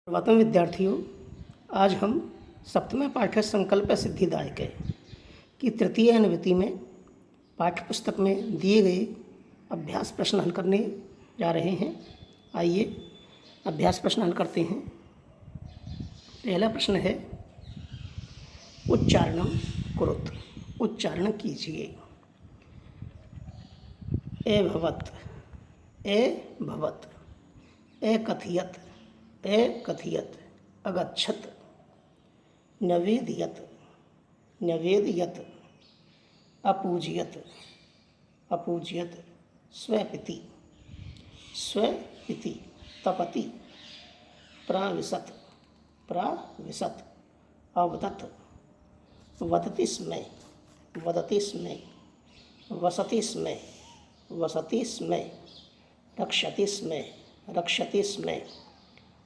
प्रभातम विद्यार्थियों, आज हम सप्तम पाठ्य संकल्प सिद्धिदायक की तृतीय अनुवृत्ति में पाठ्य पुस्तक में दिए गए अभ्यास प्रश्न हल करने जा रहे हैं। आइए अभ्यास प्रश्न हल करते हैं। पहला प्रश्न है उच्चारणम कुरुत। उच्चारण कीजिए। ए भवत, ए भवत, ए कथयत, ए कथयत, अगच्छत, नवेदयत, नवेदयत, अपूजयत, अपूजयत, स्वपिति, स्वपिति, तपति, प्राविशत, प्राविशत, अवदत, वदति स्मै, वदति स्मै, वसति स्मै, वसति स्मै, रक्षति स्मै, रक्षति स्मै,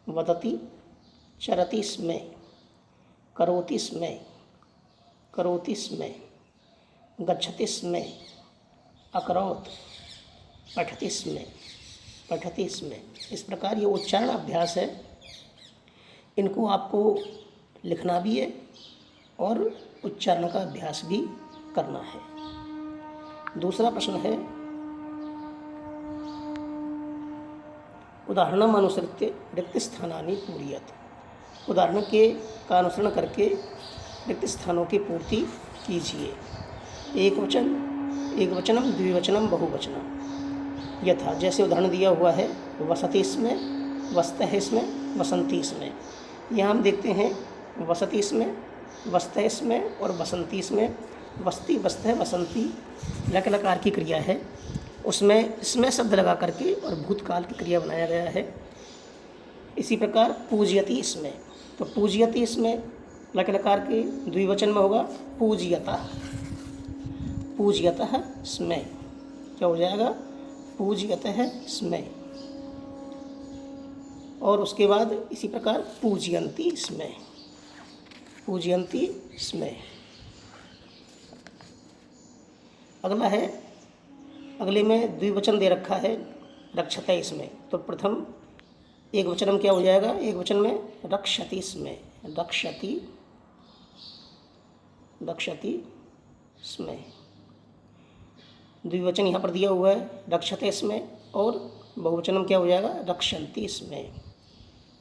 वदति चरति स्मै, करोति स्मै, करोति स्मै, गच्छति स्मै, अकरोत्, पठति स्मै, पठति स्मै। इस प्रकार ये उच्चारण अभ्यास है। इनको आपको लिखना भी है और उच्चारण का अभ्यास भी करना है। दूसरा प्रश्न है उदाहरणम अनुसृत्य रिक्त स्थानानि पूरयत। उदाहरण का अनुसरण करके रिक्त स्थानों की पूर्ति कीजिए। एक वचनम, द्विवचनम, बहुवचनम। यथा जैसे उदाहरण दिया हुआ है वसति इसमें, वस्तः इसमें, वसंती इसमें। यहाँ हम देखते हैं वसति इसमें, वस्तः इसमें और वसंती इसमें। वस्ती, वस्तः, वसंती लक लकार की क्रिया है, उसमें इसमें शब्द लगा करके और भूतकाल की क्रिया बनाया गया है। इसी प्रकार पूजयति इसमें, तो पूजयति इसमें लक लकार के द्विवचन में होगा पूजयतः, पूजयतः स्मै। क्या हो जाएगा? पूजयतः स्मै। और उसके बाद इसी प्रकार पूजयन्ति स्मै, पूजयन्ति स्मै। अगला है, अगले में द्विवचन दे रखा है रक्षते इसमें, तो प्रथम एक वचन में क्या हो जाएगा? एक वचन में रक्षति इसमें, रक्षति, रक्षति इसमें। द्विवचन यहाँ पर दिया हुआ है रक्षते इसमें, और बहुवचन में क्या हो जाएगा? रक्षन्ति इसमें,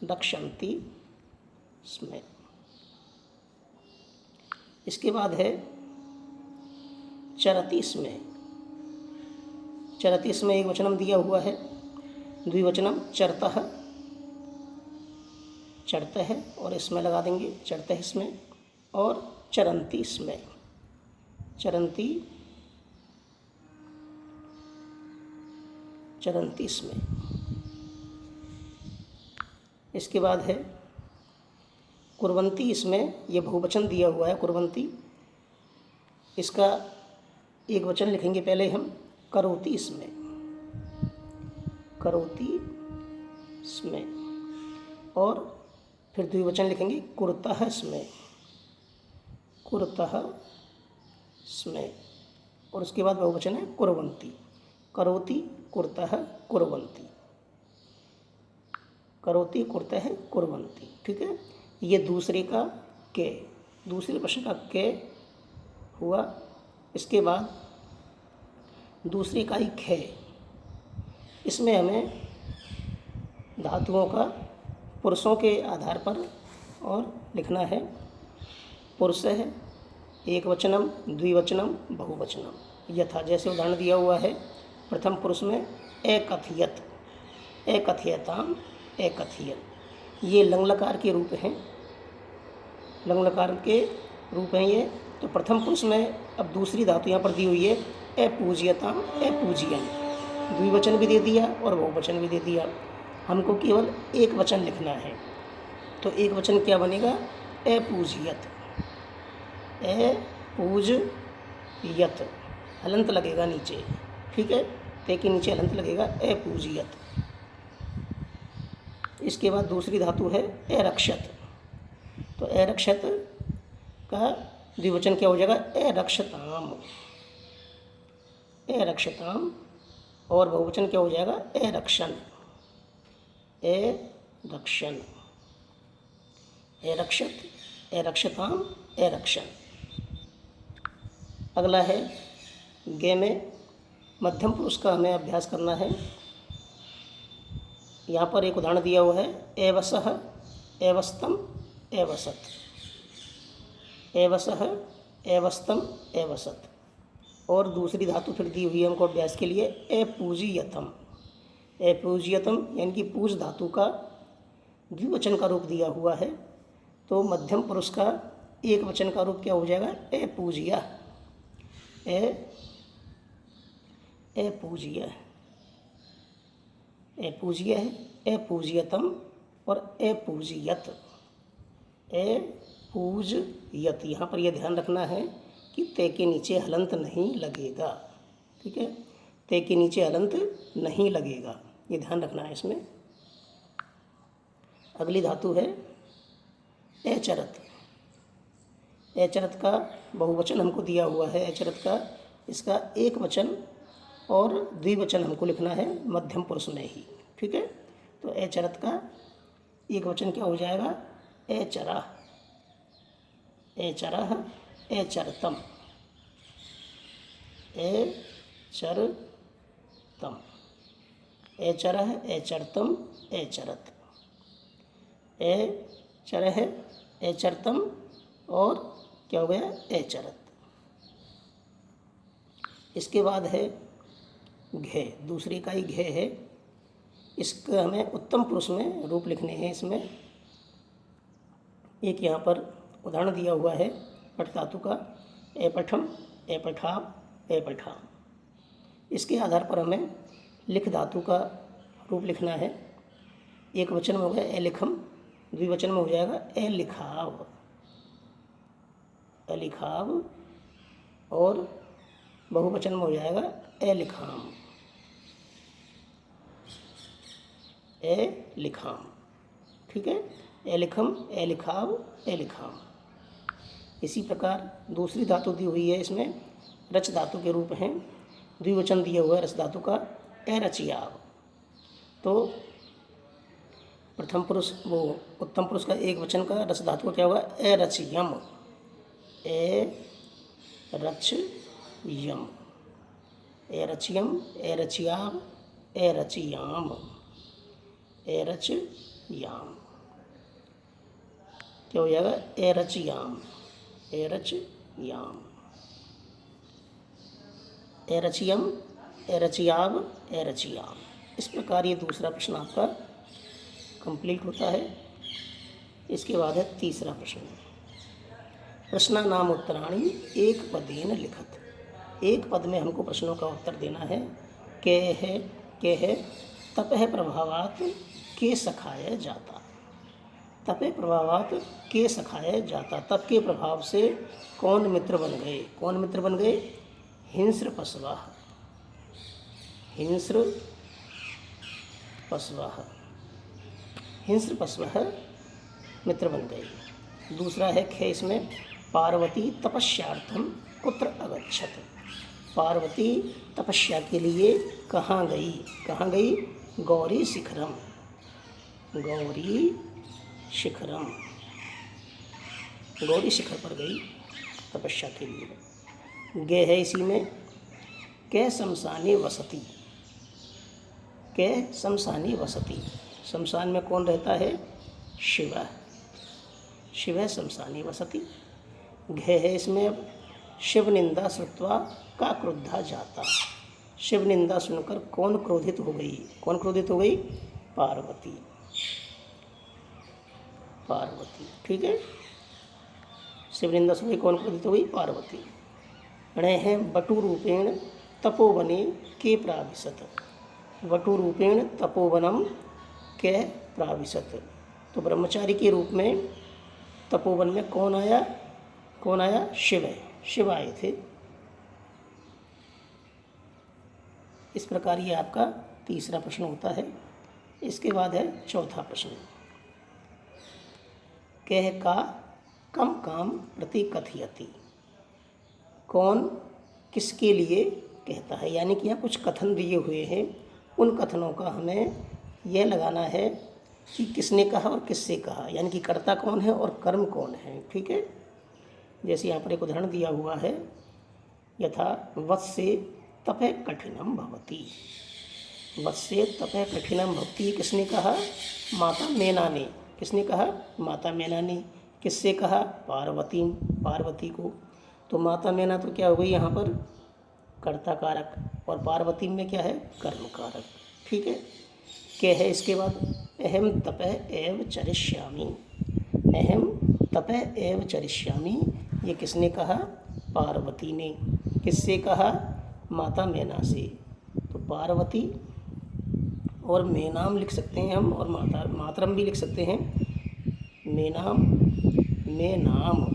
रक्षन्ति इसमें। इसके बाद है चरति इसमें। चरति इसमें एक वचनम दिया हुआ है, द्विवचनम चरतः, चरतः है और इसमें लगा देंगे चरतः इसमें। और चरंती इसमें, चरंती, चरंती इसमें। इसके बाद है कुर्वन्ती इसमें, ये बहुवचन दिया हुआ है कुर्वन्ती। इसका एक वचन लिखेंगे पहले हम करोति इसमें, करोति इसमें। और फिर द्विवचन लिखेंगे कुरतः इसमें, कुरतः इसमें। और उसके बाद बहुवचन है कुर्वन्ति, करोति, कुरतः, कुर्वन्ति, करोति, कुरतः, कुर्वन्ति। ठीक है, ये दूसरे का के, दूसरे प्रश्न का के हुआ। इसके बाद दूसरे का ही खे। इसमें हमें धातुओं का पुरुषों के आधार पर और लिखना है। पुरुष है एक वचनम, द्विवचनम, बहुवचनम। यथा जैसे उदाहरण दिया हुआ है प्रथम पुरुष में एकथयत, एकथयताम, एकथयन। ये लंगलकार के रूप हैं, लंगलकार के रूप हैं ये। तो प्रथम पुरुष में अब दूसरी धातु यहाँ पर दी हुई है अपूज्यताम, अपूज्यन। द्विवचन भी दे दिया और बहुवचन भी दे दिया। हमको केवल एक वचन लिखना है, तो एक वचन क्या बनेगा? अपूज्यत, अपूज्यत। हलंत लगेगा नीचे, ठीक है, ते के नीचे हलंत लगेगा, अपूज्यत। इसके बाद दूसरी धातु है अरक्षत, तो अरक्षत का द्विवचन क्या हो जाएगा? अरक्षताम, अरक्षताम। और बहुवचन क्या हो जाएगा? अरक्षण, ए रक्षण। एरक्षत, एरक्षताम, एरक्षन। अगला है गे में मध्यम पुरुष का हमें अभ्यास करना है। यहाँ पर एक उदाहरण दिया हुआ है, एवसः, एवस्तम, एवसत, एवसः, एवस्तम, एवसत। और दूसरी धातु फिर दी हुई है हमको अभ्यास के लिए, एपूजियतम। एपूजियतम यानी कि पूज धातु का द्विवचन का रूप दिया हुआ है, तो मध्यम पुरुष का एक वचन का रूप क्या हो जाएगा, एपूजिया, एपूजिया, एपूजिया है, एपूजियतम और एपूजियत, एपूजयत। यहाँ पर यह ध्यान रखना है कि ते के नीचे हलंत नहीं लगेगा, ठीक है, ते के नीचे हलंत नहीं लगेगा, ये ध्यान रखना है इसमें। अगली धातु है एचरत। एचरत का बहुवचन हमको दिया हुआ है, एचरत का, इसका एक वचन और द्विवचन हमको लिखना है मध्यम पुरुष में ही, ठीक है। तो एचरत का एक वचन क्या हो जाएगा, एचरः, एचरः, एचरतम, एचरतम, एचरः, एचरतम, एचरत, एचरः, एचरतम और क्या हो गया, एचरत। इसके बाद है घे, दूसरी इकाई घे है। इसका हमें उत्तम पुरुष में रूप लिखने हैं। इसमें एक यहाँ पर उदाहरण दिया हुआ है पठ धातु का, एपठम, एपठाप, एपठाम। इसके आधार पर हमें लिख धातु का रूप लिखना है। एक वचन में हो गया एलिखम, द्विवचन में हो जाएगा एलिखाव, एलिखाव और बहुवचन में हो जाएगा एलिखाम, एलिखाम, ठीक है, एलिखम, एलिखाव, एलिखाम। इसी प्रकार दूसरी धातु दी हुई है, इसमें रच धातु के रूप हैं, द्विवचन दिया हुआ है रच धातु का, एरचियाव। तो प्रथम पुरुष वो उत्तम पुरुष का एक वचन का रच धातु का क्या होगा, एरचियम, एरचयम, एरचियम, एरचियाव, एरचियाम, एरचयाम, क्या हो जाएगा, एरचयाम, एरचयाम, एरचियम, एरचियाव, एरचियाम। इस प्रकार ये दूसरा प्रश्न आपका कंप्लीट होता है। इसके बाद है तीसरा प्रश्न, प्रश्ना नाम उत्तराणी एक पदेन लिखत। एक पद में हमको प्रश्नों का उत्तर देना है। के है तपह प्रभावात के सखाया जाता, तपे प्रभावात के सखाया जाता, तप के प्रभाव से कौन मित्र बन गए, कौन मित्र बन गए, हिंस्र पशवः, हिंस्र पशवः, हिंस्र पशवः मित्र बन गए। दूसरा है खे, इसमें पार्वती तपस्यार्थम कुत्र अगच्छत। पार्वती तपस्या के लिए कहाँ गई, कहाँ गई, गौरी शिखरम, गौरी शिखरम, गौरी शिखर पर गई तपस्या के लिए। गे है इसी में, कै शमशानी वसती, कै शमशानी वसती, शमशान में कौन रहता है, शिव, शिव शमशानी वसती। घे है इसमें अब, शिव निंदा श्रुत्वा का क्रुद्धा जाता, शिव निंदा सुनकर कौन क्रोधित हो गई, कौन क्रोधित हो गई, पार्वती, पार्वती, ठीक है, शिव निंदा सुन कौन क्रोधित हो गई, पार्वती। णे हैं बटु रूपेण तपोवने के प्राविशत, वटु रूपेण तपोवनम के प्राविशत। तो ब्रह्मचारी के रूप में तपोवन में कौन आया, कौन आया, शिव है, शिव आए थे। इस प्रकार ये आपका तीसरा प्रश्न होता है। इसके बाद है चौथा प्रश्न, कह का कम काम प्रति कथयति, कौन किसके लिए कहता है, यानी कि यहाँ कुछ कथन दिए हुए हैं, उन कथनों का हमें यह लगाना है कि किसने कहा और किससे कहा, यानी कि कर्ता कौन है और कर्म कौन है। ठीक है, जैसे यहाँ पर एक उदाहरण दिया हुआ है, यथा वत्से तपः कठिनम भवति। वत्से तपः कठिनम भवति किसने कहा? माता मैना ने। किसने कहा? माता मैना ने। किससे कहा? पार्वती, पार्वती को। तो माता मैना तो क्या हो गई यहाँ पर? कर्ता कारक, और पार्वती में क्या है? कर्म कारक। ठीक है, क्या है इसके बाद? अहम तपः एव चरिष्यामि। अहम तपः एव चरिष्यामि, ये किसने कहा? पार्वती ने। किससे कहा? माता मैना से। तो पार्वती और मैनाम लिख सकते हैं हम, और मातरम भी लिख सकते हैं। मैनाम, मैनाम,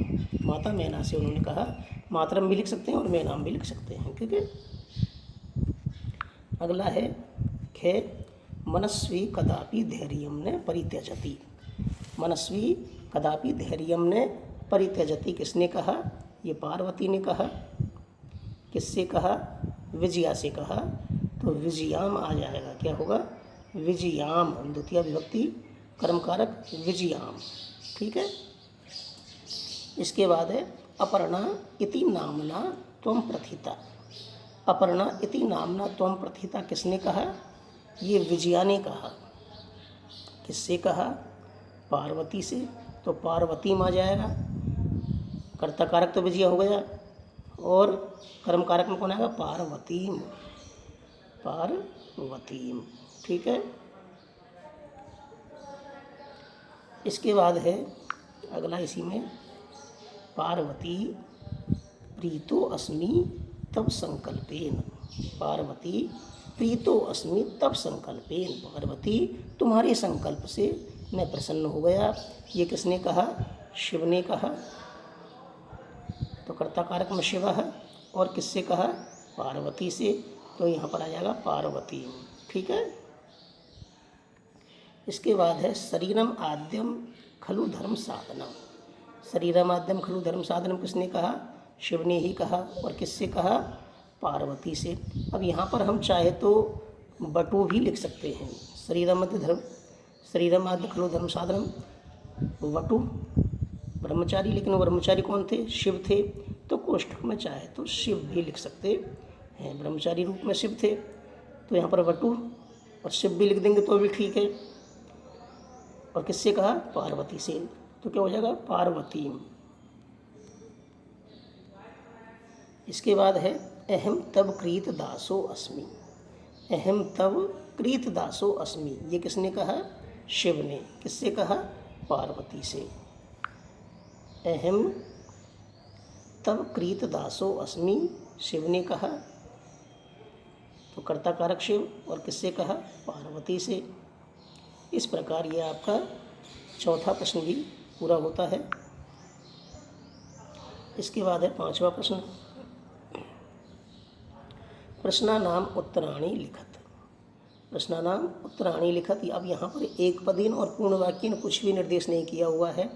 माता मैना से उन्होंने कहा। मातरम भी लिख सकते हैं और मैनाम भी लिख सकते हैं। ठीक है, अगला है खे मनस्वी कदापि धैर्यम ने परित्यजति। मनस्वी कदापि धैर्यम ने परित्यजति किसने कहा? ये पार्वती ने कहा। किससे कहा? विजया से कहा। तो विजयाम आ जाएगा, क्या होगा? विजयाम, द्वितीय विभक्ति कर्मकारक विजयाम। ठीक है, इसके बाद है अपर्णा इति नामना त्वं प्रथिता। अपर्णा इति नामना त्वं प्रथिता किसने कहा? ये विजया ने कहा। किससे कहा? पार्वती से। तो पार्वती में आ जाएगा, कर्ता कारक तो विजया हो गया, और कर्म कारक में कौन आएगा? पार्वतीम, पार्वतीम। ठीक है, इसके बाद है अगला इसी में, पार्वती प्रीतो अस्मि तब संकल्पेन। पार्वती प्रीतो अस्मि तब संकल्पेन। पार्वती तुम्हारे संकल्प से मैं प्रसन्न हो गया। ये किसने कहा? शिव ने कहा। तो कर्ता कारक में शिव है, और किससे कहा? पार्वती से। तो यहाँ पर आ जाएगा पार्वती। ठीक है, इसके बाद है शरीरम आद्यम खलु धर्म साधनम। शरीरम आद्यम खलु धर्म साधनम किसने कहा? शिव ने ही कहा। और किससे कहा? पार्वती से। अब यहाँ पर हम चाहे तो बटू भी लिख सकते हैं। शरीरम आद्य धर्म, शरीरम आद्य खलु धर्म साधनम, वटु ब्रह्मचारी, लेकिन वो ब्रह्मचारी कौन थे? शिव थे। तो कोष्ठक में चाहे तो शिव भी लिख सकते हैं, ब्रह्मचारी रूप में शिव थे। तो यहाँ पर वटु और शिव भी लिख देंगे तो भी ठीक है। और किससे कहा? पार्वती से। तो क्या हो जाएगा? पार्वती। इसके बाद है अहम तब क्रीत दासो अस्मि। अहम तब क्रीत दासो अस्मि, ये किसने कहा? शिव ने। किससे कहा? पार्वती से। अहम तब क्रीत दासो अस्मि, शिव ने कहा। तो कर्ता कारक शिव, और किससे कहा? पार्वती से। इस प्रकार यह आपका चौथा प्रश्न भी पूरा होता है। इसके बाद है पांचवा प्रश्न, प्रश्नानाम उत्तराणि लिखत। प्रश्नानाम उत्तराणि लिखत। अब यहाँ पर एक पदीन और पूर्ण वाक्य ने कुछ भी निर्देश नहीं किया हुआ है,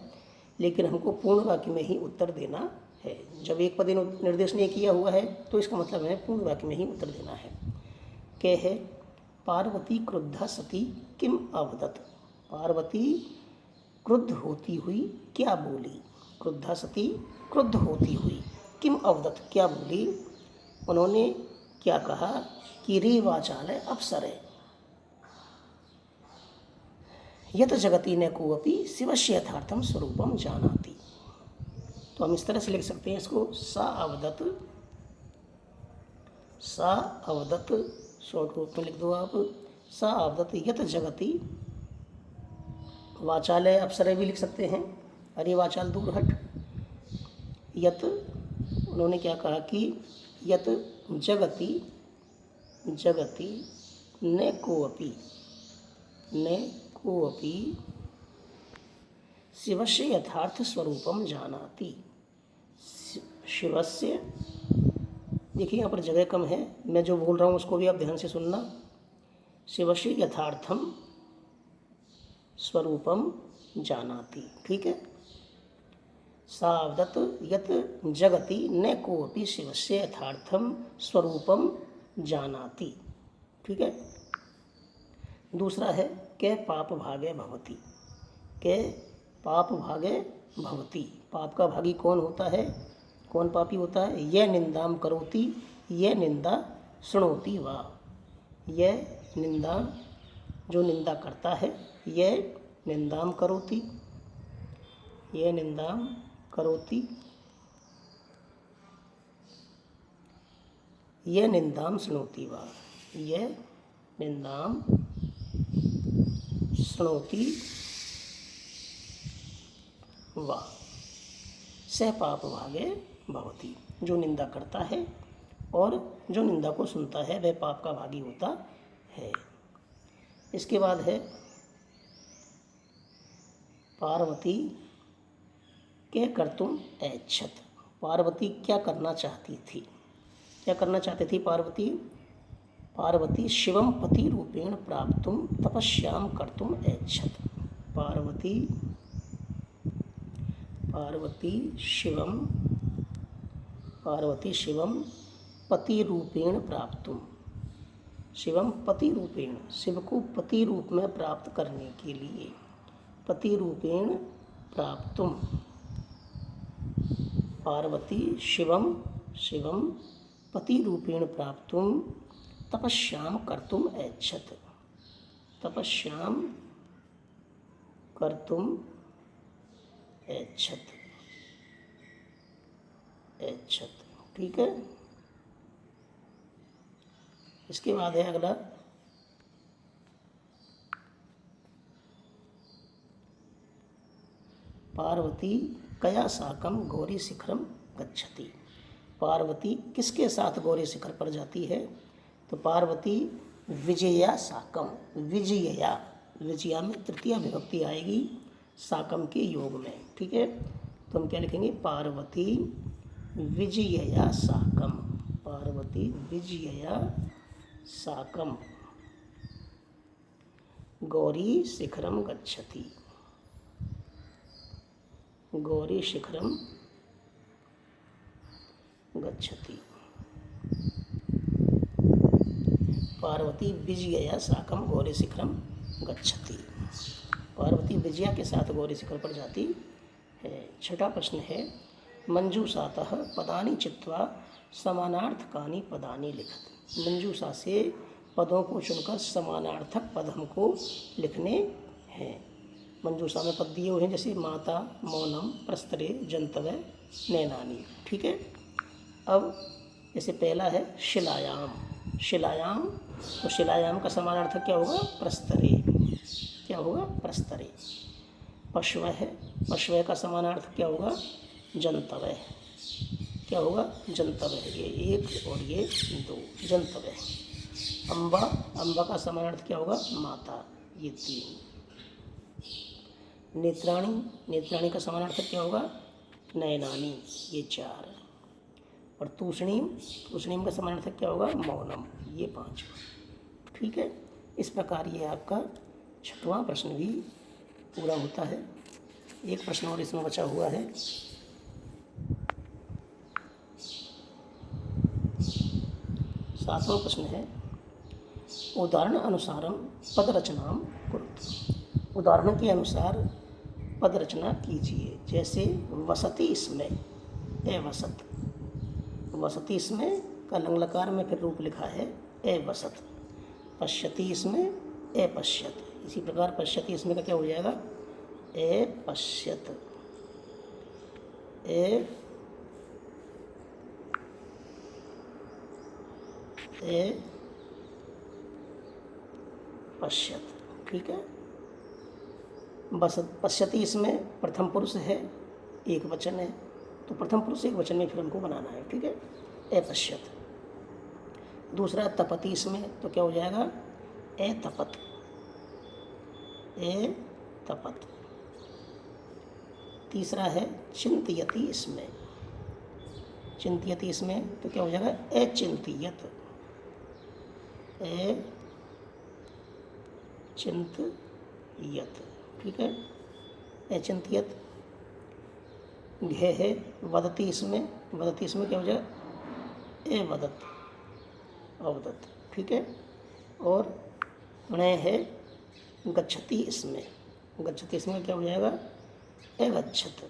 लेकिन हमको पूर्ण वाक्य में ही उत्तर देना है। जब एक पदीन निर्देश नहीं किया हुआ है तो इसका मतलब है पूर्ण वाक्य में ही उत्तर देना है। क्या है? पार्वती क्रुद्धा सती किम अवदत। पार्वती क्रुद्ध होती हुई क्या बोली? क्रुद्धा सती, क्रुद्ध होती हुई, किम अवदत, क्या बोली? उन्होंने क्या कहा? कि रे वाचालय अप्सरे यत जगति न कोऽपि शिवस्य यथार्थम स्वरूपम जानाति। तो हम इस तरह से लिख सकते हैं इसको, सा अवदत, सा अवदत, शॉर्ट रूप में लिख दो आप, सा अवदत यत जगति, वाचालय अप्सरे भी लिख सकते हैं, अरे वाचाल दूर हट। यत, उन्होंने क्या कहा? कि यत जगति, जगति न कोऽपि, न कोऽपि शिवस्य यथार्थ स्वरूपम जानाति। शिवस्य, देखिए यहाँ पर जगह कम है, मैं जो बोल रहा हूँ उसको भी आप ध्यान से सुनना। शिवस्य यथार्थम स्वरूपम जानाति। ठीक है, सावदत यत जगति न कोऽपि शिवस्य यथार्थम स्वरूपम जानाति। ठीक है, दूसरा है के पाप भागे भवति, के पाप भागे भवति। पाप का भागी कौन होता है, कौन पापी होता है? यह निंदाम करोति, यह निंदा शृणोति वा। यह निंदा, जो निंदा करता है, यह निंदाम करोति, यह निंदाम करोति, यह निंदाम शृणोति वा, यह निंदाम शृणोति वा। स पाप भागे भवति, जो निंदा करता है और जो निंदा को सुनता है वह पाप का भागी होता है। इसके बाद है पार्वती के कर्तुम ऐच्छत। पार्वती क्या करना चाहती थी, क्या करना चाहती थी पार्वती? पार्वती शिवम पति रूपेण प्राप्तुम तपस्याम कर्तुम ऐच्छत। पार्वती शिवम पति रूपेण प्राप्तुम, शिवम पति रूपेण, शिव को पति रूप में प्राप्त करने के लिए, पति रूपेण प्राप्तुम, पार्वती शिवम पति रूपेण प्राप्तुम तपस्याम कर्तुम ऐच्छत, तपस्याम कर्तुम ऐच्छत, ठीक है। इसके बाद है अगला पार्वती कया साकम गौरी शिखरम गच्छति। पार्वती किसके साथ गौरी शिखर पर जाती है? तो पार्वती विजया साकम, विजया में तृतीया विभक्ति आएगी साकम के योग में, ठीक है। तो हम क्या लिखेंगे? पार्वती विजया साकम, पार्वती विजया साकम गौरी शिखरम गच्छति, गौरी शिखरम गच्छति। पार्वती विजया साकम गौरी शिखरम गच्छति, पार्वती विजया के साथ गौरी शिखर पर जाती है। छठा प्रश्न है मंजूषातः पदानि चित्वा समानार्थकानि पदानि लिखत। मंजूषा से पदों को चुनकर समानार्थक पद हमको लिखने हैं। मंजूषा में पद दिए हुए हैं जैसे माता, मौनम, प्रस्तरे, जंतव्य, नैनानी, ठीक है। अब जैसे पहला है शिलायाम, शिलायाम, तो शिलायाम का समानार्थक क्या होगा? प्रस्तरे, क्या होगा? प्रस्तरे। पश्व है, पश्व का समानार्थक क्या होगा? जंतव्य, क्या होगा? जंतव्य। ये एक और ये दो, जंतव्य। अम्बा, अम्बा का समानार्थक क्या होगा? माता, ये तीन। नेत्राणी, नेत्राणी का समानार्थक क्या होगा? नयनानी, ये चार। और तूष्णीम, तूष्णीम का समानार्थक क्या होगा? मौनम, ये पांच, ठीक है। इस प्रकार ये आपका छठवां प्रश्न भी पूरा होता है। एक प्रश्न और इसमें बचा हुआ है। सातवां प्रश्न है उदाहरण अनुसारम पद रचनाम कुरुत। उदाहरण के अनुसार पद रचना कीजिए। जैसे वसति इसमें, ए वसत, वसति इसमें का लंग लकार में फिर रूप लिखा है ए वसत। पश्यति इसमें ए पश्यत। इसी प्रकार पश्यति इसमें का क्या हो जाएगा? ए पश्यत, ए पश्यत, ठीक है। बस पश्यति इसमें प्रथम पुरुष है, एक वचन है, तो प्रथम पुरुष एक वचन में फिर हमको बनाना है, ठीक है। ए पश्यत। दूसरा तपति इसमें, तो क्या हो जाएगा? ए तपत, ए तपत। तीसरा है चिंतयति इसमें, चिंतयति इसमें तो क्या हो जाएगा? ए चिंतयत, ए चिंतयत, ठीक है। ए चिंतयत। घे है वदति इसमें, वदति इसमें क्या हो जाएगा? ए वदत, अवदत, ठीक है। और णय है गच्छति इसमें, गच्छति इसमें क्या हो जाएगा, अगच्छत,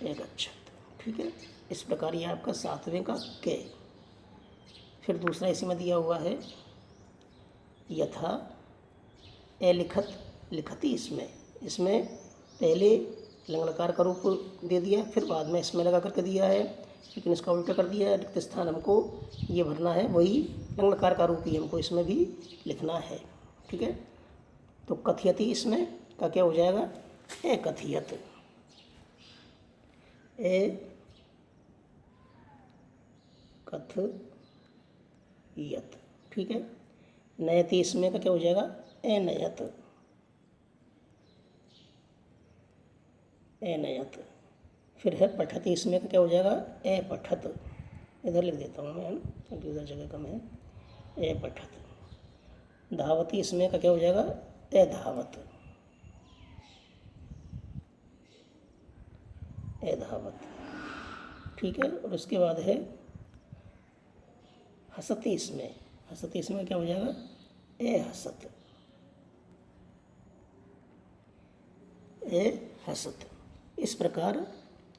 अगच्छत। ठीक है, इस प्रकार ये आपका 7वें का के। फिर दूसरा इसी में दिया हुआ है यथा अलिखत लिखति इसमें, इसमें पहले लंगलकार का रूप दे दिया, फिर बाद में इसमें लगा करके दिया है, लेकिन इसका उल्टा कर दिया है। रिक्त स्थान हमको ये भरना है, वही लंगलकार का रूप ही हमको इसमें भी लिखना है। ठीक है, तो कथयति इसमें का क्या हो जाएगा, अकथयत, अकथयत। ठीक है, नयति इसमें का क्या हो जाएगा, अनयत, अनयत। फिर है पठति इसमें का क्या हो जाएगा, अपठत, इधर लिख देता हूँ मैं, क्योंकि उधर जगह कम है, अपठत। धावती इसमें का क्या हो जाएगा, अधावत, अधावत। ठीक है, और उसके बाद है हसती इसमें, हसती इसमें क्या हो जाएगा, अहसत, अहसत। इस प्रकार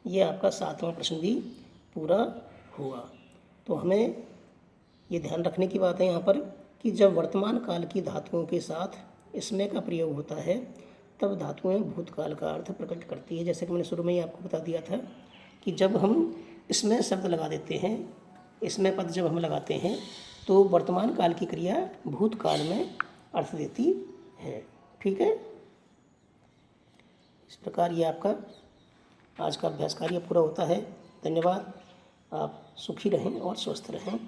ये आपका 7वां प्रश्न भी पूरा हुआ। तो हमें ये ध्यान रखने की बात है यहाँ पर कि जब वर्तमान काल की धातुओं के साथ इसमें का प्रयोग होता है तब धातुएं भूतकाल का अर्थ प्रकट करती है। जैसे कि मैंने शुरू में ही आपको बता दिया था कि जब हम इसमें शब्द लगा देते हैं, इसमें पद जब हम लगाते हैं तो वर्तमान काल की क्रिया भूतकाल में अर्थ देती है। ठीक है, इस प्रकार ये आपका आज का अभ्यास कार्य पूरा होता है। धन्यवाद। आप सुखी रहें और स्वस्थ रहें।